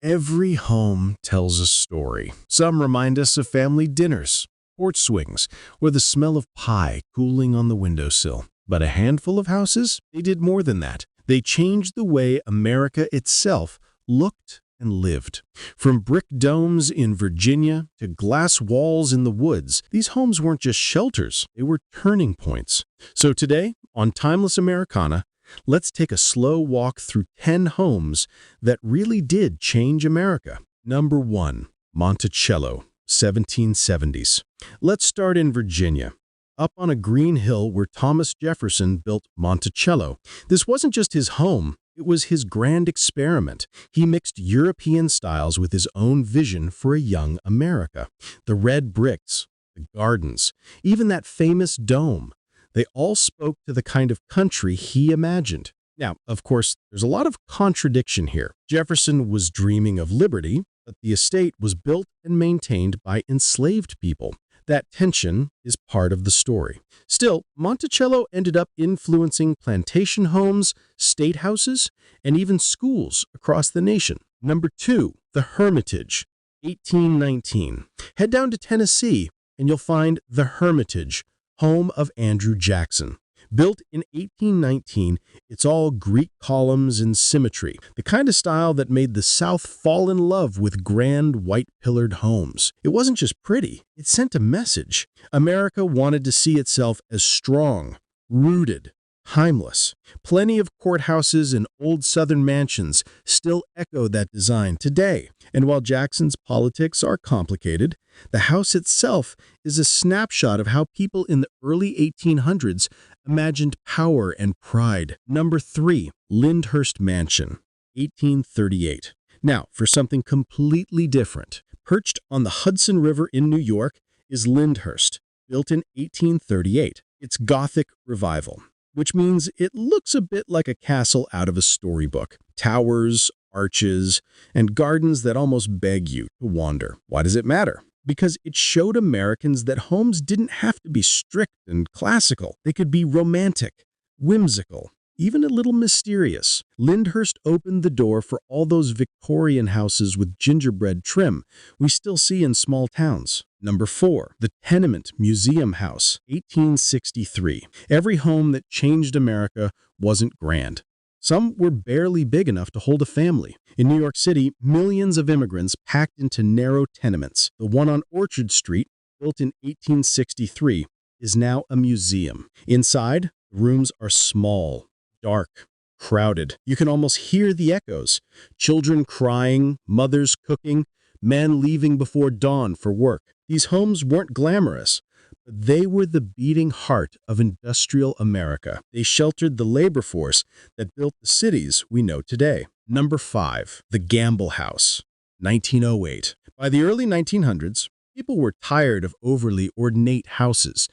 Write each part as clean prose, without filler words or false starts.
Every home tells a story. Some remind us of family dinners, porch swings, or the smell of pie cooling on the windowsill. But a handful of houses, they did more than that. They changed the way America itself looked and lived. From brick domes in Virginia to glass walls in the woods, these homes weren't just shelters, they were turning points. So today, on Timeless Americana, let's take a slow walk through 10 homes that really did change America. Number 1. Monticello, 1770s. Let's start in Virginia, up on a green hill where Thomas Jefferson built Monticello. This wasn't just his home, it was his grand experiment. He mixed European styles with his own vision for a young America. The red bricks, the gardens, even that famous dome. They all spoke to the kind of country he imagined. Now, of course, there's a lot of contradiction here. Jefferson was dreaming of liberty, but the estate was built and maintained by enslaved people. That tension is part of the story. Still, Monticello ended up influencing plantation homes, state houses, and even schools across the nation. Number 2, The Hermitage, 1819. Head down to Tennessee, and you'll find The Hermitage, home of Andrew Jackson. Built in 1819, it's all Greek columns and symmetry, the kind of style that made the South fall in love with grand white-pillared homes. It wasn't just pretty, it sent a message. America wanted to see itself as strong, rooted, timeless. Plenty of courthouses and old Southern mansions still echo that design today. And while Jackson's politics are complicated, the house itself is a snapshot of how people in the early 1800s imagined power and pride. Number 3, Lyndhurst Mansion, 1838. Now, for something completely different. Perched on the Hudson River in New York is Lyndhurst, built in 1838. It's Gothic revival, which means it looks a bit like a castle out of a storybook. Towers, arches, and gardens that almost beg you to wander. Why does it matter? Because it showed Americans that homes didn't have to be strict and classical. They could be romantic, whimsical, even a little mysterious. Lyndhurst opened the door for all those Victorian houses with gingerbread trim we still see in small towns. Number 4, the Tenement Museum House, 1863. Every home that changed America wasn't grand. Some were barely big enough to hold a family. In New York City, millions of immigrants packed into narrow tenements. The one on Orchard Street, built in 1863, is now a museum. Inside, the rooms are small, dark, crowded. You can almost hear the echoes. Children crying, mothers cooking, men leaving before dawn for work. These homes weren't glamorous, but they were the beating heart of industrial America. They sheltered the labor force that built the cities we know today. Number 5, the Gamble House, 1908. By the early 1900s, people were tired of overly ornate houses.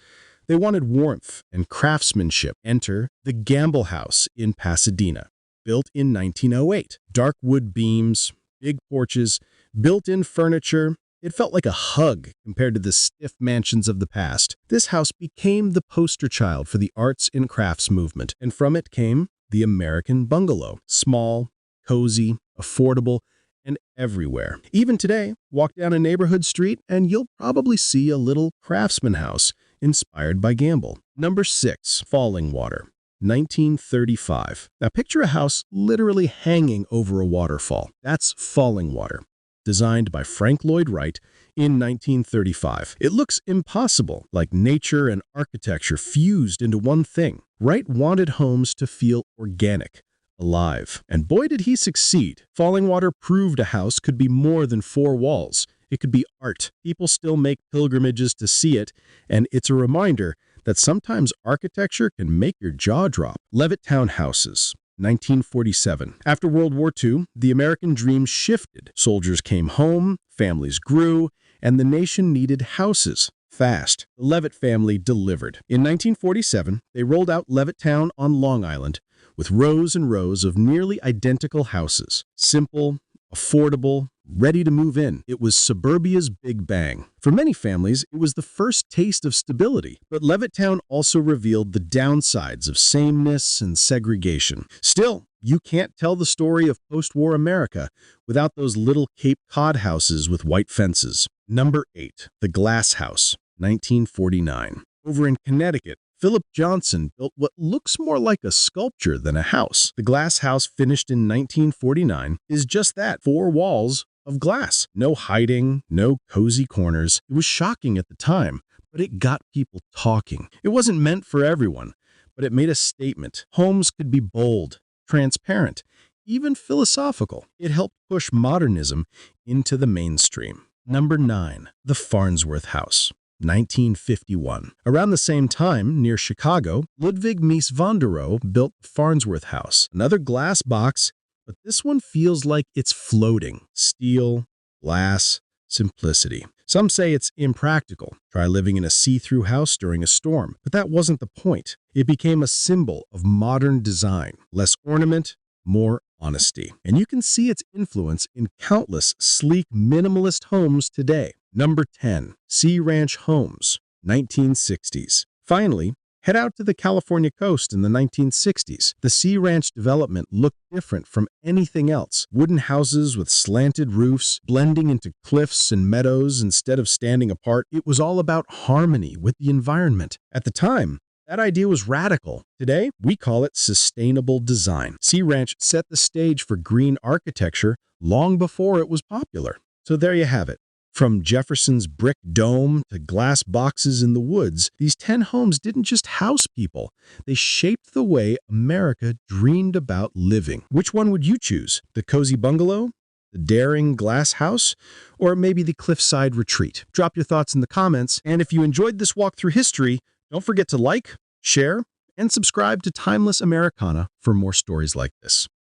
They wanted warmth and craftsmanship. Enter the Gamble House in Pasadena, built in 1908. Dark wood beams, big porches, built-in furniture. It felt like a hug compared to the stiff mansions of the past. This house became the poster child for the arts and crafts movement, and from it came the American bungalow. Small, cozy, affordable, and everywhere. Even today, walk down a neighborhood street and you'll probably see a little craftsman house inspired by Gamble. Number 6, Fallingwater, 1935. Now picture a house literally hanging over a waterfall. That's Fallingwater, designed by Lloyd Wright in 1935. It looks impossible, like nature and architecture fused into one thing. Wright wanted homes to feel organic, alive. And boy did he succeed. Fallingwater proved a house could be more than 4 walls. It could be art. People still make pilgrimages to see it, and it's a reminder that sometimes architecture can make your jaw drop. Levittown houses, 1947. After World War II, the American dream shifted. Soldiers came home, families grew, and the nation needed houses fast. The Levitt family delivered. In 1947, they rolled out Levittown on Long Island with rows and rows of nearly identical houses. Simple, affordable, ready to move in. It was suburbia's big bang. For many families, it was the first taste of stability. But Levittown also revealed the downsides of sameness and segregation. Still, You can't tell the story of post-war America without those little Cape Cod houses with white fences. Number 8. The Glass House, 1949. Over in Connecticut, Philip Johnson built what looks more like a sculpture than a house. The Glass House, finished in 1949, is just that, 4 walls of glass. No hiding, no cozy corners. It was shocking at the time, but it got people talking. It wasn't meant for everyone, but it made a statement. Homes could be bold, transparent, even philosophical. It helped push modernism into the mainstream. Number 9. The Farnsworth House, 1951. Around the same time, near Chicago, Ludwig Mies van der Rohe built the Farnsworth House, another glass box, but this one feels like it's floating. Steel, glass, simplicity. Some say it's impractical. Try living in a see-through house during a storm. But that wasn't the point. It became a symbol of modern design. Less ornament, more honesty. And you can see its influence in countless sleek minimalist homes today. Number 10. Sea Ranch Homes, 1960s. Finally, head out to the California coast in the 1960s. The Sea Ranch development looked different from anything else. Wooden houses with slanted roofs, blending into cliffs and meadows instead of standing apart. It was all about harmony with the environment. At the time, that idea was radical. Today, we call it sustainable design. Sea Ranch set the stage for green architecture long before it was popular. So there you have it. From Jefferson's brick dome to glass boxes in the woods, these 10 homes didn't just house people. They shaped the way America dreamed about living. Which one would you choose? The cozy bungalow? The daring glass house? Or maybe the cliffside retreat? Drop your thoughts in the comments. And if you enjoyed this walk through history, don't forget to like, share, and subscribe to Timeless Americana for more stories like this.